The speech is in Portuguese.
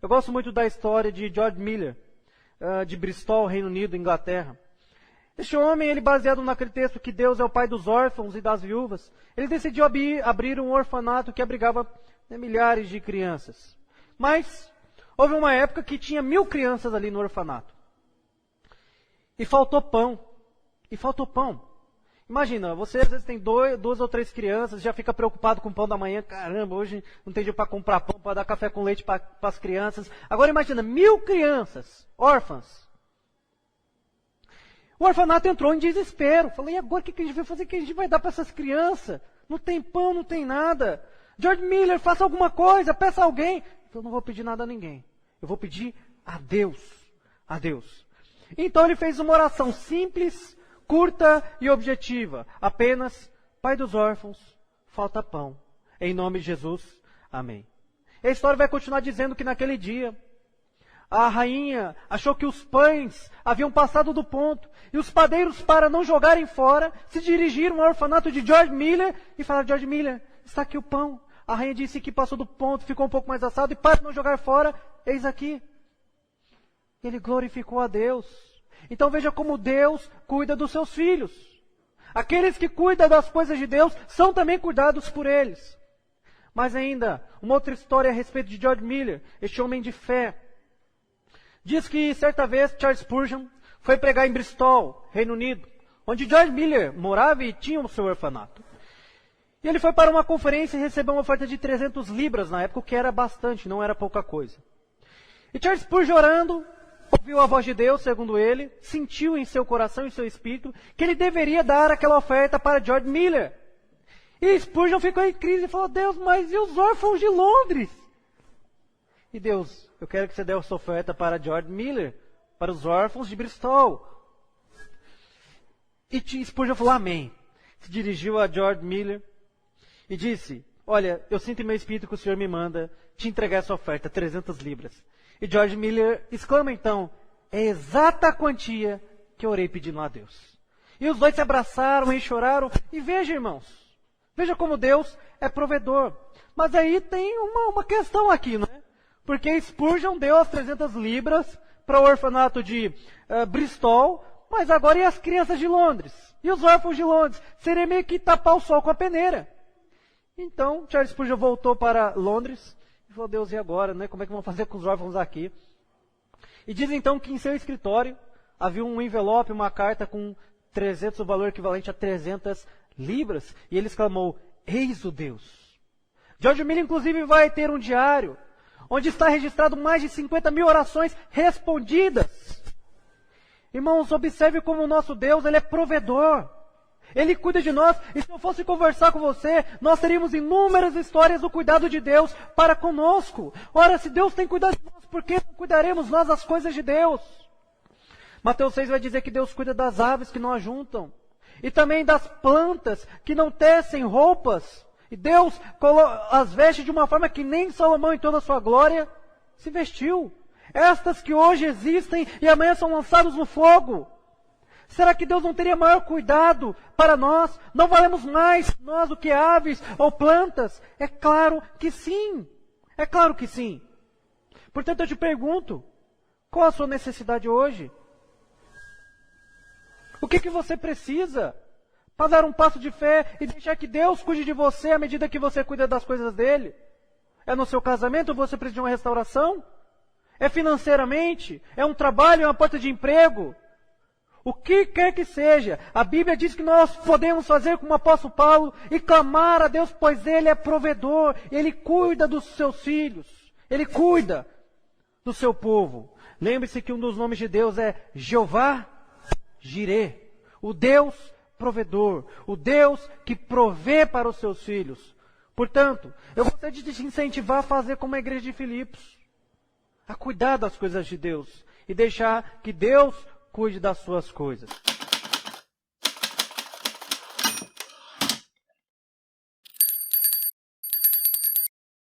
Eu gosto muito da história de George Miller, de Bristol, Reino Unido, Inglaterra. Este homem, ele baseado naquele texto que Deus é o pai dos órfãos e das viúvas, ele decidiu abrir um orfanato que abrigava milhares de crianças. Mas houve uma época que tinha 1000 crianças ali no orfanato. E faltou pão. Imagina, você às vezes tem 2 ou 3 crianças, já fica preocupado com o pão da manhã. Caramba, hoje não tem dinheiro para comprar pão, para dar café com leite para as crianças. Agora imagina, 1000 crianças, órfãs. O orfanato entrou em desespero. Falei, e agora o que a gente vai fazer? O que a gente vai dar para essas crianças? Não tem pão, não tem nada. George Miller, faça alguma coisa, peça a alguém. Eu não vou pedir nada a ninguém. Eu vou pedir a Deus. A Deus. Então ele fez uma oração simples, curta e objetiva. Apenas, Pai dos órfãos, falta pão. Em nome de Jesus, amém. E a história vai continuar dizendo que naquele dia, a rainha achou que os pães haviam passado do ponto. E os padeiros, para não jogarem fora, se dirigiram ao orfanato de George Miller e falaram, George Miller, está aqui o pão. A rainha disse que passou do ponto, ficou um pouco mais assado, e para não jogar fora, eis aqui. Ele glorificou a Deus. Então veja como Deus cuida dos seus filhos. Aqueles que cuidam das coisas de Deus são também cuidados por eles. Mas ainda, uma outra história a respeito de George Miller, este homem de fé. Diz que certa vez Charles Spurgeon foi pregar em Bristol, Reino Unido, onde George Miller morava e tinha o seu orfanato. E ele foi para uma conferência e recebeu uma oferta de 300 libras na época, o que era bastante, não era pouca coisa. E Charles Spurgeon orando, ouviu a voz de Deus, segundo ele, sentiu em seu coração e seu espírito que ele deveria dar aquela oferta para George Miller. E Spurgeon ficou em crise e falou, Deus, mas e os órfãos de Londres? E Deus, eu quero que você dê essa oferta para George Miller, para os órfãos de Bristol. E Spurgeon falou, amém. Se dirigiu a George Miller e disse, olha, eu sinto em meu espírito que o Senhor me manda te entregar essa oferta, 300 libras. E George Miller exclama então, é exata a quantia que eu orei pedindo a Deus. E os dois se abraçaram e choraram. E veja, irmãos, veja como Deus é provedor. Mas aí tem uma questão aqui, não é? Porque Spurgeon deu as 300 libras para o orfanato de Bristol, mas agora e as crianças de Londres? E os órfãos de Londres? Seria meio que tapar o sol com a peneira. Então, Charles Spurgeon voltou para Londres e falou, Deus, e agora, né? Como é que vamos fazer com os órfãos aqui? E diz então que em seu escritório havia um envelope, uma carta com 300, o valor equivalente a 300 libras. E ele exclamou, eis o Deus. George Miller, inclusive, vai ter um diário onde está registrado mais de 50 mil orações respondidas. Irmãos, observe como o nosso Deus, Ele é provedor. Ele cuida de nós. E se eu fosse conversar com você, nós teríamos inúmeras histórias do cuidado de Deus para conosco. Ora, se Deus tem cuidado de nós, por que não cuidaremos nós das coisas de Deus? Mateus 6 vai dizer que Deus cuida das aves que não ajuntam. E também das plantas que não tecem roupas. E Deus as veste de uma forma que nem Salomão em toda a sua glória se vestiu. Estas que hoje existem e amanhã são lançadas no fogo. Será que Deus não teria maior cuidado para nós? Não valemos mais nós do que aves ou plantas? É claro que sim. É claro que sim. Portanto, eu te pergunto, qual a sua necessidade hoje? O que você precisa para dar um passo de fé e deixar que Deus cuide de você à medida que você cuida das coisas dele? É no seu casamento você precisa de uma restauração? É financeiramente? É um trabalho? É uma porta de emprego? O que quer que seja, a Bíblia diz que nós podemos fazer como o apóstolo Paulo e clamar a Deus, pois Ele é provedor, Ele cuida dos seus filhos, Ele cuida do seu povo. Lembre-se que um dos nomes de Deus é Jeová Jirê, o Deus provedor, o Deus que provê para os seus filhos. Portanto, eu gostaria de te incentivar a fazer como a igreja de Filipos, a cuidar das coisas de Deus e deixar que Deus cuide das suas coisas.